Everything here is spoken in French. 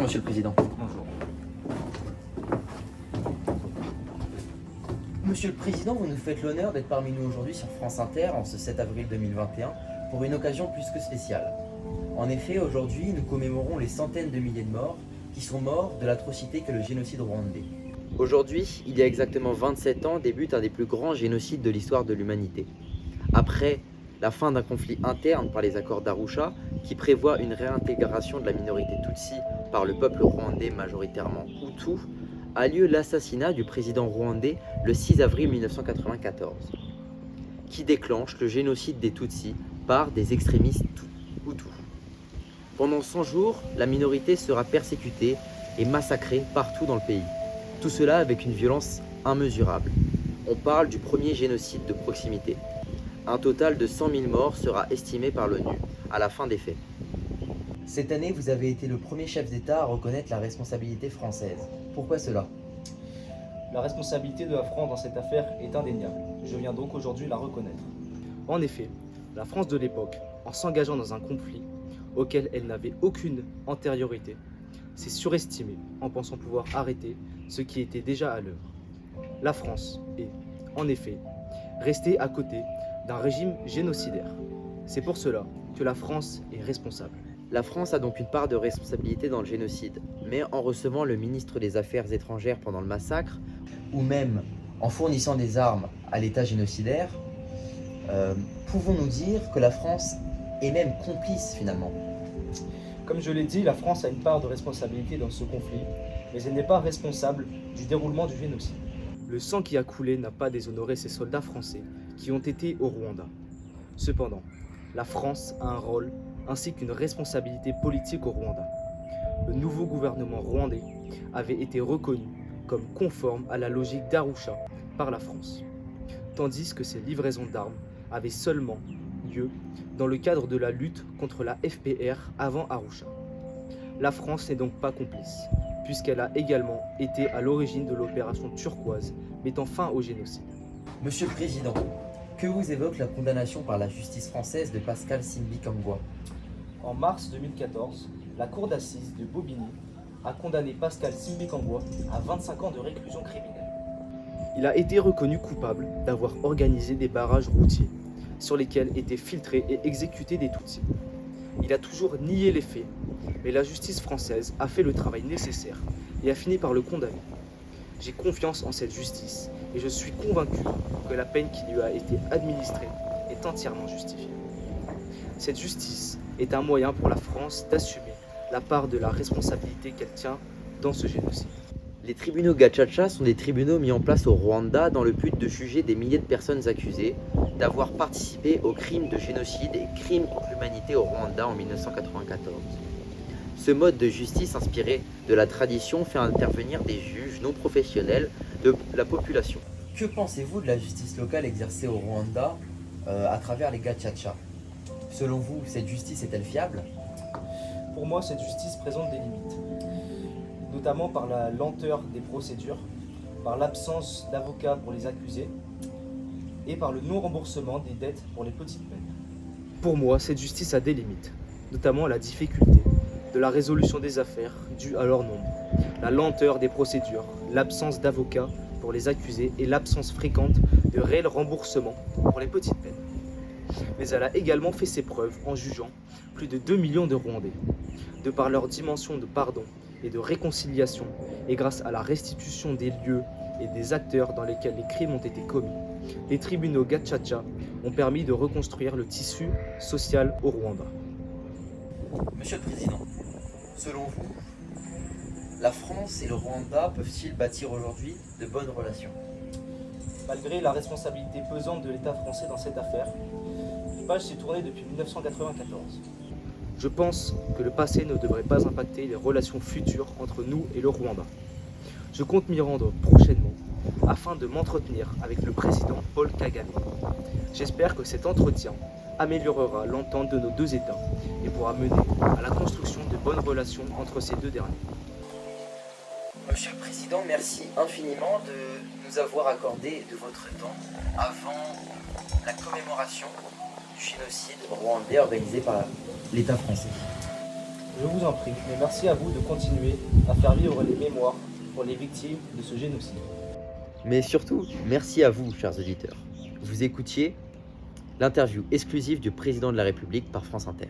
Monsieur le Président. Bonjour. Monsieur le Président, vous nous faites l'honneur d'être parmi nous aujourd'hui sur France Inter en ce 7 avril 2021 pour une occasion plus que spéciale. En effet, aujourd'hui, nous commémorons les centaines de milliers de morts qui sont morts de l'atrocité qu'est le génocide rwandais. Aujourd'hui, il y a exactement 27 ans, débute un des plus grands génocides de l'histoire de l'humanité. Après la fin d'un conflit interne par les accords d'Arusha, qui prévoit une réintégration de la minorité Tutsi par le peuple rwandais majoritairement Hutu, a lieu l'assassinat du président rwandais le 6 avril 1994, qui déclenche le génocide des Tutsis par des extrémistes Hutus. Pendant 100 jours, la minorité sera persécutée et massacrée partout dans le pays. Tout cela avec une violence immesurable. On parle du premier génocide de proximité. Un total de 100 000 morts sera estimé par l'ONU à la fin des faits. Cette année, vous avez été le premier chef d'État à reconnaître la responsabilité française. Pourquoi cela ? La responsabilité de la France dans cette affaire est indéniable. Je viens donc aujourd'hui la reconnaître. En effet, la France de l'époque, en s'engageant dans un conflit auquel elle n'avait aucune antériorité, s'est surestimée en pensant pouvoir arrêter ce qui était déjà à l'œuvre. La France est, en effet, restée à côté d'un régime génocidaire. C'est pour cela que la France est responsable. La France a donc une part de responsabilité dans le génocide, mais en recevant le ministre des Affaires étrangères pendant le massacre, ou même en fournissant des armes à l'État génocidaire, pouvons-nous dire que la France est même complice finalement ? Comme je l'ai dit, la France a une part de responsabilité dans ce conflit, mais elle n'est pas responsable du déroulement du génocide. Le sang qui a coulé n'a pas déshonoré ces soldats français qui ont été au Rwanda. Cependant, la France a un rôle ainsi qu'une responsabilité politique au Rwanda. Le nouveau gouvernement rwandais avait été reconnu comme conforme à la logique d'Arusha par la France, tandis que ces livraisons d'armes avaient seulement lieu dans le cadre de la lutte contre la FPR avant Arusha. La France n'est donc pas complice, puisqu'elle a également été à l'origine de l'opération turquoise mettant fin au génocide. Monsieur le Président, que vous évoque la condamnation par la justice française de Pascal Simbi Kangwa ? En mars 2014, la cour d'assises de Bobigny a condamné Pascal Simbi Kangwa à 25 ans de réclusion criminelle. Il a été reconnu coupable d'avoir organisé des barrages routiers sur lesquels étaient filtrés et exécutés des Tutsis. Il a toujours nié les faits, mais la justice française a fait le travail nécessaire et a fini par le condamner. J'ai confiance en cette justice et je suis convaincu que la peine qui lui a été administrée est entièrement justifiée. Cette justice est un moyen pour la France d'assumer la part de la responsabilité qu'elle tient dans ce génocide. Les tribunaux Gacaca sont des tribunaux mis en place au Rwanda dans le but de juger des milliers de personnes accusées d'avoir participé aux crimes de génocide et crimes contre l'humanité au Rwanda en 1994. Ce mode de justice inspiré de la tradition fait intervenir des juges non professionnels de la population. Que pensez-vous de la justice locale exercée au Rwanda à travers les Gacaca ? Selon vous, cette justice est-elle fiable ? Pour moi, cette justice présente des limites, notamment par la lenteur des procédures, par l'absence d'avocats pour les accusés et par le non-remboursement des dettes pour les petites peines. Pour moi, cette justice a des limites, notamment la difficulté de la résolution des affaires due à leur nombre, la lenteur des procédures, l'absence d'avocats pour les accusés et l'absence fréquente de réel remboursement pour les petites peines. Mais elle a également fait ses preuves en jugeant plus de 2 millions de Rwandais, de par leur dimension de pardon et de réconciliation, et grâce à la restitution des lieux et des acteurs dans lesquels les crimes ont été commis. Les tribunaux Gacaca ont permis de reconstruire le tissu social au Rwanda. Monsieur le Président, selon vous, la France et le Rwanda peuvent-ils bâtir aujourd'hui de bonnes relations ? Malgré la responsabilité pesante de l'État français dans cette affaire, une page s'est tournée depuis 1994. Je pense que le passé ne devrait pas impacter les relations futures entre nous et le Rwanda. Je compte m'y rendre prochainement afin de m'entretenir avec le président Paul Kagame. J'espère que cet entretien améliorera l'entente de nos deux États et pourra mener à la construction de bonnes relations entre ces deux derniers. Monsieur le Président, merci infiniment de nous avoir accordé de votre temps avant la commémoration du génocide rwandais organisé par l'État français. Je vous en prie, mais merci à vous de continuer à faire vivre les mémoires pour les victimes de ce génocide. Mais surtout, merci à vous, chers auditeurs. Vous écoutiez l'interview exclusive du président de la République par France Inter.